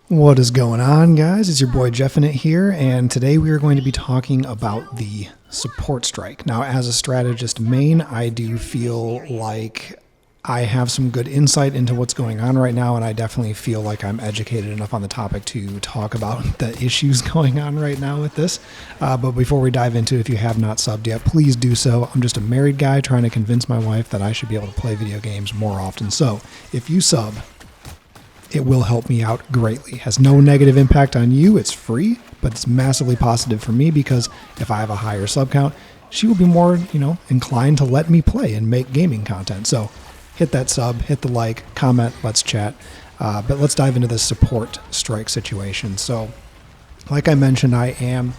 What is going on, guys? It's your boy Jeffinit here, and today we are going to be talking about the support strike. Now, as a strategist main, I do feel like I have some good insight into what's going on right now, and I definitely feel like I'm educated enough on the topic to talk about the issues going on right now with this. But before we dive into it, if you have not subbed yet, please do so. I'm just a married guy trying to convince my wife that I should be able to play video games more often. So if you sub, it will help me out greatly. It has no negative impact on you. It's free, but it's massively positive for me because if I have a higher sub count, she will be more, inclined to let me play and make gaming content. So hit that sub, hit the like, comment, let's chat. But let's dive into this support strike situation. So like I mentioned, I am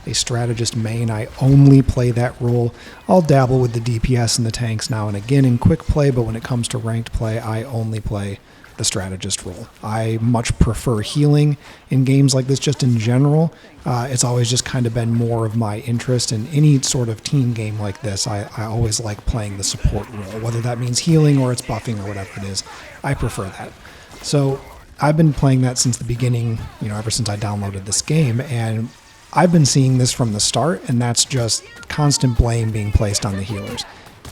a strategist main. I only play that role. I'll dabble with the DPS and the tanks now and again in quick play, but when it comes to ranked play, I only play the strategist role. I much prefer healing in games like this just in general. It's always just kind of been more of my interest in any sort of team game like this. I always like playing the support role, whether that means healing or it's buffing or whatever it is. I prefer that. So I've been playing that since the beginning, ever since I downloaded this game, and I've been seeing this from the start, and that's just constant blame being placed on the healers.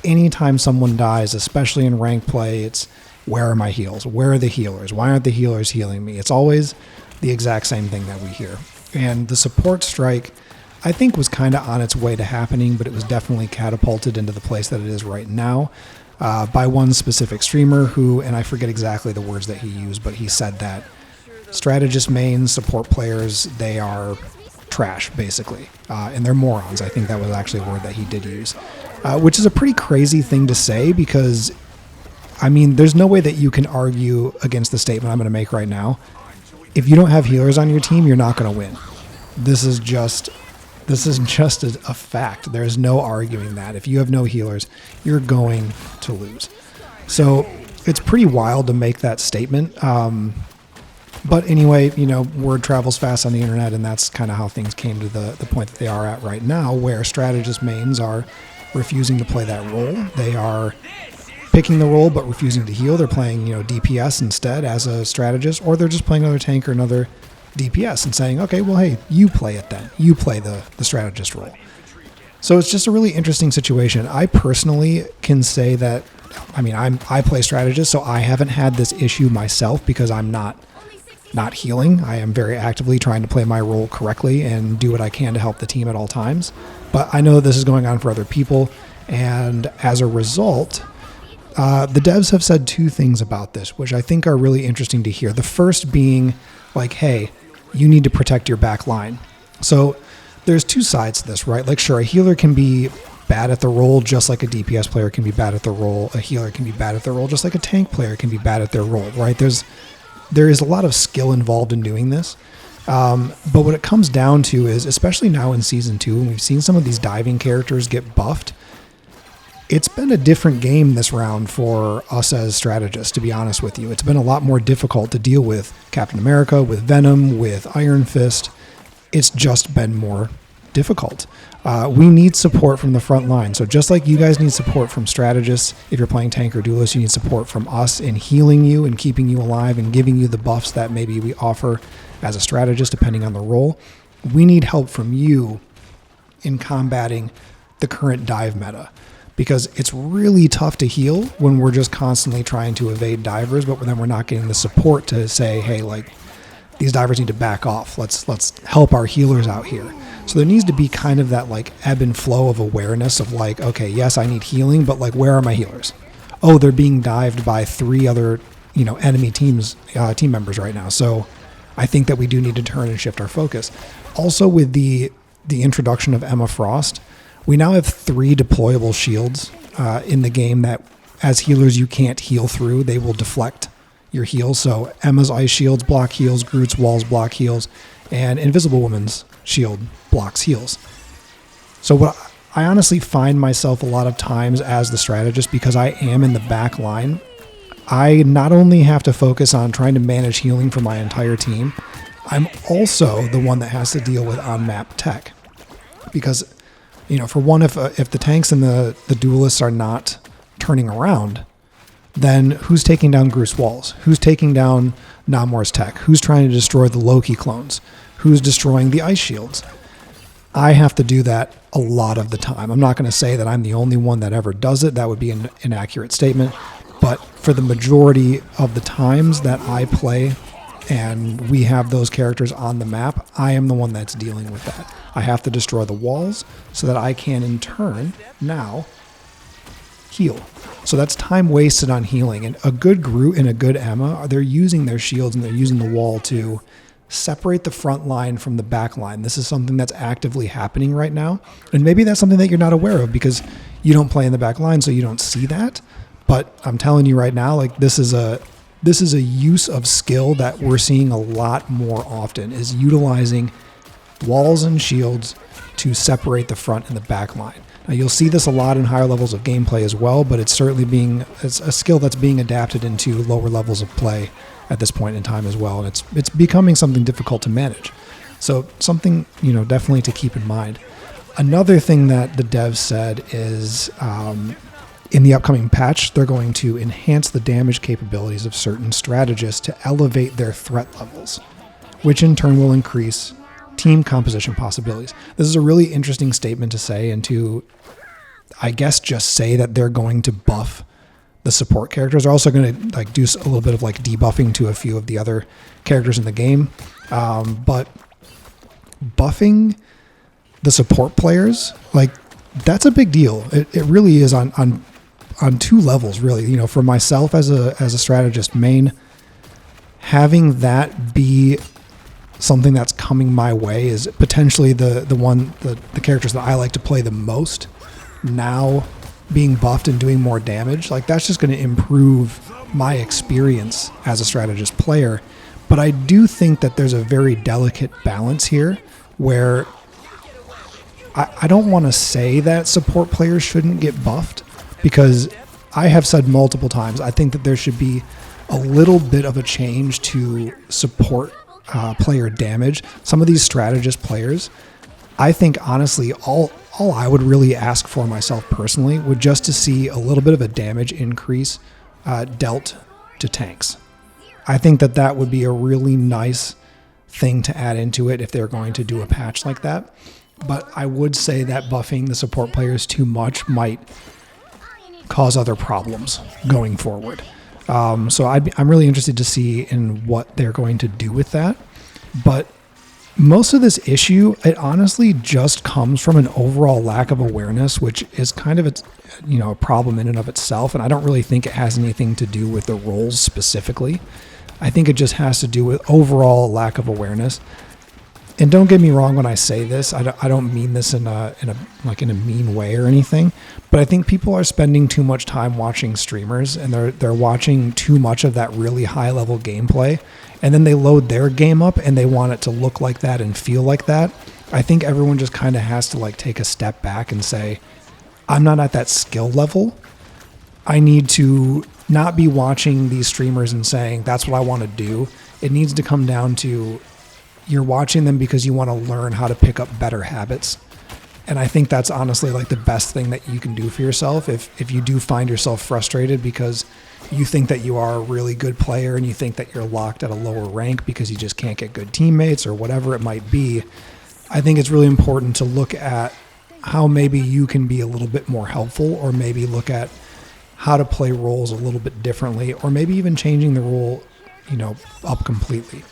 Anytime someone dies, especially in ranked play, it's where are my heals? Where are the healers? Why aren't the healers healing me? It's always the exact same thing that we hear. And the support strike, I think, was kind of on its way to happening, but it was definitely catapulted into the place that it is right now by one specific streamer who, and I forget exactly the words that he used, but he said that strategist mains, support players, they are trash, basically. And they're morons. I think that was actually a word that he did use, which is a pretty crazy thing to say because there's no way that you can argue against the statement I'm going to make right now. If you don't have healers on your team, you're not going to win. This is just a fact. There's no arguing that. If you have no healers, you're going to lose. So it's pretty wild to make that statement. But anyway, word travels fast on the internet, and that's kind of how things came to the point that they are at right now, where strategist mains are refusing to play that role. They are picking the role but refusing to heal. They're playing, DPS instead as a strategist, or they're just playing another tank or another DPS and saying, okay, well, hey, you play it then. You play the strategist role. So it's just a really interesting situation. I personally can say that, I play strategist, so I haven't had this issue myself because I'm not healing. I am very actively trying to play my role correctly and do what I can to help the team at all times. But I know this is going on for other people, and as a result, the devs have said two things about this, which I think are really interesting to hear. The first being like, hey, you need to protect your back line. So there's two sides to this, right? Like, sure, a healer can be bad at the role just like a DPS player can be bad at the role. A healer can be bad at the role just like a tank player can be bad at their role, right? There is a lot of skill involved in doing this. But what it comes down to is, especially now in Season 2, when we've seen some of these diving characters get buffed, it's been a different game this round for us as strategists, to be honest with you. It's been a lot more difficult to deal with Captain America, with Venom, with Iron Fist. It's just been more difficult. We need support from the front line. So just like you guys need support from strategists, if you're playing tank or duelist, you need support from us in healing you and keeping you alive and giving you the buffs that maybe we offer as a strategist, depending on the role. We need help from you in combating the current dive meta, because it's really tough to heal when we're just constantly trying to evade divers, but then we're not getting the support to say, hey, like, these divers need to back off. Let's help our healers out here. So there needs to be kind of that like ebb and flow of awareness of like, okay, yes, I need healing, but like, where are my healers? Oh, they're being dived by 3 other, enemy team members right now. So I think that we do need to turn and shift our focus. Also, with the introduction of Emma Frost, we now have 3 deployable shields in the game that, as healers, you can't heal through. They will deflect your heals. So Emma's ice shields block heals, Groot's walls block heals, and Invisible Woman's shield blocks heals. So what I honestly find myself a lot of times as the strategist, because I am in the back line, I not only have to focus on trying to manage healing for my entire team, I'm also the one that has to deal with on-map tech. Because for one, if the tanks and the duelists are not turning around, then who's taking down Groose walls? Who's taking down Namor's tech? Who's trying to destroy the Loki clones? Who's destroying the ice shields? I have to do that a lot of the time. I'm not going to say that I'm the only one that ever does it. That would be an inaccurate statement. But for the majority of the times that I play and we have those characters on the map, I am the one that's dealing with that. I have to destroy the walls so that I can, in turn, now heal. So that's time wasted on healing. And a good Groot and a good Emma, they're using their shields and they're using the wall to separate the front line from the back line. This is something that's actively happening right now. And maybe that's something that you're not aware of because you don't play in the back line, so you don't see that. But I'm telling you right now, like this is a use of skill that we're seeing a lot more often, is utilizing walls and shields to separate the front and the back line. Now, you'll see this a lot in higher levels of gameplay as well, but it's certainly it's a skill that's being adapted into lower levels of play at this point in time as well, and it's becoming something difficult to manage. So something, definitely to keep in mind. Another thing that the devs said is in the upcoming patch, they're going to enhance the damage capabilities of certain strategists to elevate their threat levels, which in turn will increase team composition possibilities. This is a really interesting statement to say, and to, I guess, just say that they're going to buff the support characters. They're also going to do a little bit of debuffing to a few of the other characters in the game. But buffing the support players, that's a big deal. It really is on two levels, really. For myself as a strategist main, having that be something that's coming my way is potentially the characters that I like to play the most now being buffed and doing more damage. That's just going to improve my experience as a strategist player. But I do think that there's a very delicate balance here where I don't want to say that support players shouldn't get buffed, because I have said multiple times, I think that there should be a little bit of a change to support player damage. Some of these strategist players, I think honestly, all I would really ask for myself personally would just to see a little bit of a damage increase dealt to tanks. I think that would be a really nice thing to add into it if they're going to do a patch like that. But I would say that buffing the support players too much might cause other problems going forward. So I'm really interested to see in what they're going to do with that. But most of this issue, it honestly just comes from an overall lack of awareness, which is kind of a problem in and of itself. And I don't really think it has anything to do with the roles specifically. I think it just has to do with overall lack of awareness. And don't get me wrong when I say this. I don't mean this in a mean way or anything. But I think people are spending too much time watching streamers, and they're watching too much of that really high level gameplay, and then they load their game up and they want it to look like that and feel like that. I think everyone just kind of has to take a step back and say, I'm not at that skill level. I need to not be watching these streamers and saying that's what I want to do. It needs to come down to, you're watching them because you want to learn how to pick up better habits. And I think that's honestly the best thing that you can do for yourself. If you do find yourself frustrated because you think that you are a really good player and you think that you're locked at a lower rank because you just can't get good teammates or whatever it might be, I think it's really important to look at how maybe you can be a little bit more helpful, or maybe look at how to play roles a little bit differently, or maybe even changing the role, up completely.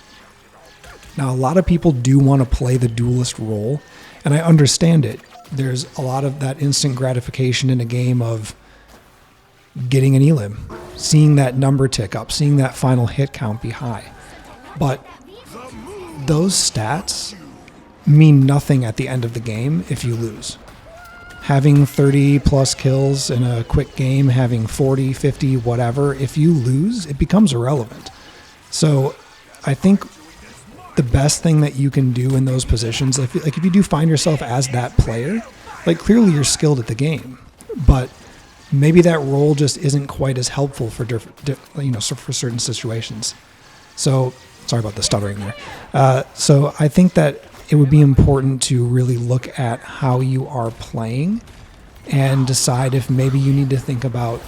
Now, a lot of people do want to play the duelist role, and I understand it. There's a lot of that instant gratification in a game of getting an elim, seeing that number tick up, seeing that final hit count be high. But those stats mean nothing at the end of the game if you lose. Having 30 plus kills in a quick game, having 40, 50, whatever, if you lose, it becomes irrelevant. So I think the best thing that you can do in those positions, if you do find yourself as that player, clearly you're skilled at the game, but maybe that role just isn't quite as helpful for for certain situations. So sorry about the stuttering there. So I think that it would be important to really look at how you are playing and decide if maybe you need to think about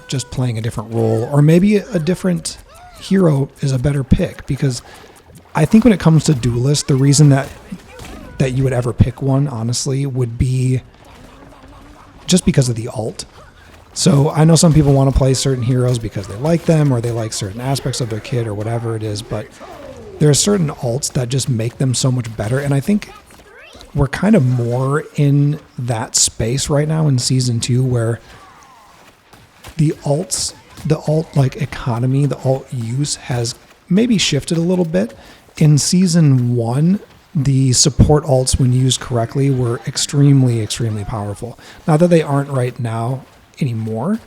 just playing a different role, or maybe a different hero is a better pick. Because I think when it comes to duelists, the reason that you would ever pick one, honestly, would be just because of the ult. So I know some people want to play certain heroes because they like them or they like certain aspects of their kit or whatever it is, but there are certain ults that just make them so much better. And I think we're kind of more in that space right now in Season 2 where the ult like economy, the ult use has maybe shifted a little bit. In Season 1, the support ults, when used correctly, were extremely, extremely powerful. Not that they aren't right now anymore,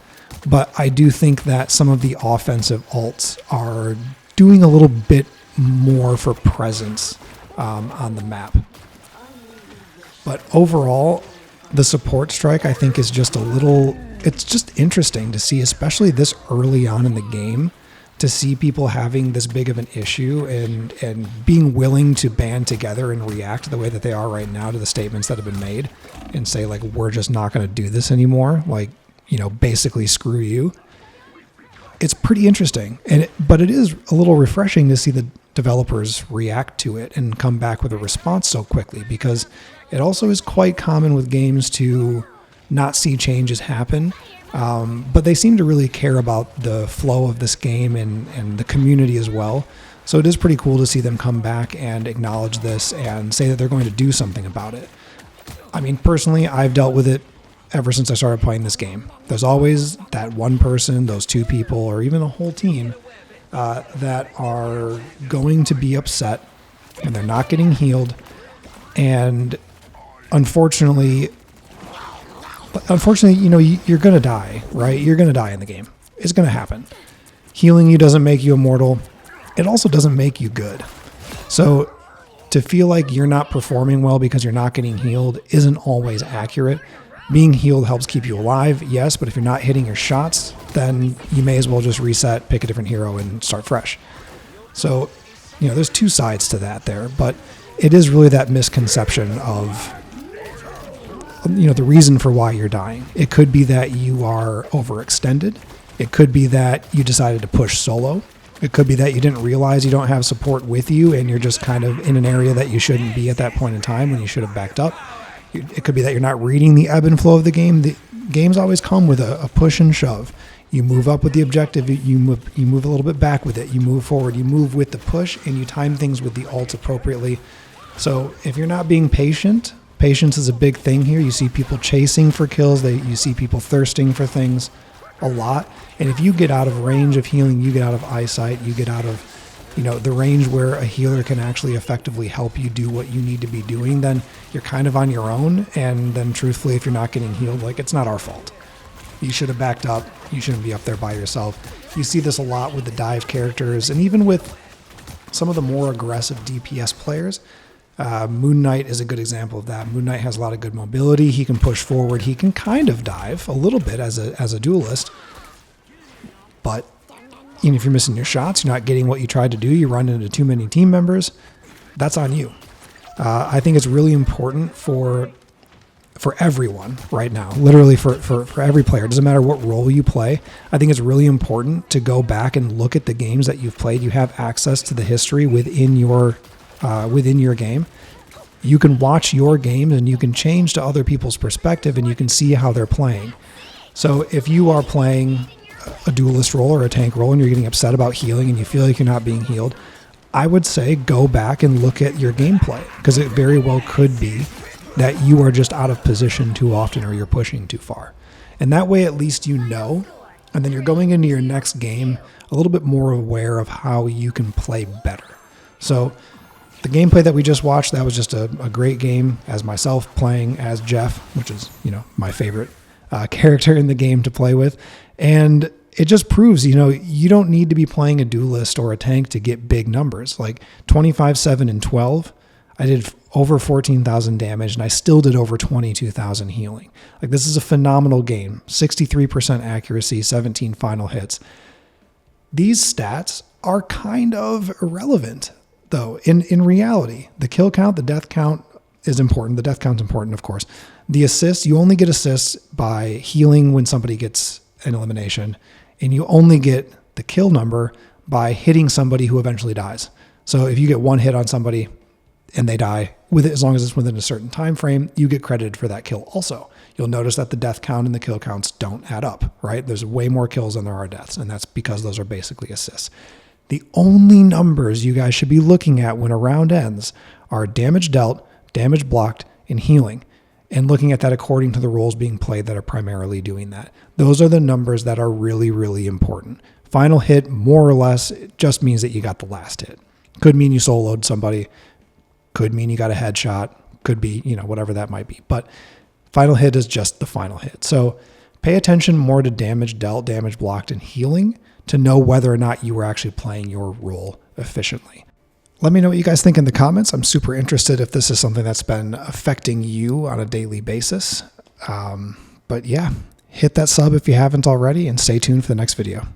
but I do think that some of the offensive ults are doing a little bit more for presence on the map. But overall, the support strike, I think, is just it's just interesting to see, especially this early on in the game, to see people having this big of an issue and being willing to band together and react the way that they are right now to the statements that have been made and say, like, we're just not going to do this anymore. Like, basically screw you. It's pretty interesting. But it is a little refreshing to see the developers react to it and come back with a response so quickly, because it also is quite common with games to not see changes happen. But they seem to really care about the flow of this game and the community as well. So it is pretty cool to see them come back and acknowledge this and say that they're going to do something about it. I mean, personally, I've dealt with it ever since I started playing this game. There's always that one person, those two people, or even a whole team that are going to be upset when they're not getting healed. And unfortunately, you're going to die, right? You're going to die in the game. It's going to happen. Healing you doesn't make you immortal. It also doesn't make you good. So to feel like you're not performing well because you're not getting healed isn't always accurate. Being healed helps keep you alive, yes, but if you're not hitting your shots, then you may as well just reset, pick a different hero, and start fresh. So, there's two sides to that there, but it is really that misconception of the reason for why you're dying. It could be that you are overextended. It could be that you decided to push solo. It could be that you didn't realize you don't have support with you and you're just kind of in an area that you shouldn't be at that point in time when you should have backed up. It could be that you're not reading the ebb and flow of the game. The games always come with a push and shove. You move up with the objective, you move a little bit back with it, you move forward, you move with the push, and you time things with the ults appropriately. So if you're not being patient, patience is a big thing here. You see people chasing for kills. You see people thirsting for things a lot. And if you get out of range of healing, you get out of eyesight, you get out of the range where a healer can actually effectively help you do what you need to be doing, then you're kind of on your own. And then truthfully, if you're not getting healed, it's not our fault. You should have backed up. You shouldn't be up there by yourself. You see this a lot with the dive characters and even with some of the more aggressive DPS players. Moon Knight is a good example of that. Moon Knight has a lot of good mobility. He can push forward. He can kind of dive a little bit as a duelist. But even if you're missing your shots, you're not getting what you tried to do, you run into too many team members, that's on you. I think it's really important for everyone right now, literally for every player. It doesn't matter what role you play. I think it's really important to go back and look at the games that you've played. You have access to the history within your game. You can watch your games and you can change to other people's perspective and you can see how they're playing. So if you are playing a duelist role or a tank role and you're getting upset about healing and you feel like you're not being healed, I would say go back and look at your gameplay, because it very well could be that you are just out of position too often or you're pushing too far. And that way at least and then you're going into your next game a little bit more aware of how you can play better. So the gameplay that we just watched, that was just a great game as myself playing as Jeff, which is, my favorite character in the game to play with. And it just proves, you don't need to be playing a duelist or a tank to get big numbers. Like 25, 7, and 12, I did over 14,000 damage, and I still did over 22,000 healing. This is a phenomenal game. 63% accuracy, 17 final hits. These stats are kind of irrelevant, though, in reality. The kill count, the death count is important. The death count's important, of course. The assists, you only get assists by healing when somebody gets an elimination, and you only get the kill number by hitting somebody who eventually dies. So if you get one hit on somebody and they die, with it, as long as it's within a certain time frame, you get credited for that kill also. You'll notice that the death count and the kill counts don't add up, right? There's way more kills than there are deaths, and that's because those are basically assists. The only numbers you guys should be looking at when a round ends are damage dealt, damage blocked, and healing, and looking at that according to the roles being played that are primarily doing that. Those are the numbers that are really, really important. Final hit, more or less, it just means that you got the last hit. Could mean you soloed somebody, could mean you got a headshot, could be, whatever that might be. But final hit is just the final hit. So pay attention more to damage dealt, damage blocked, and healing to know whether or not you were actually playing your role efficiently. Let me know what you guys think in the comments. I'm super interested if this is something that's been affecting you on a daily basis. But yeah, hit that sub if you haven't already, and stay tuned for the next video.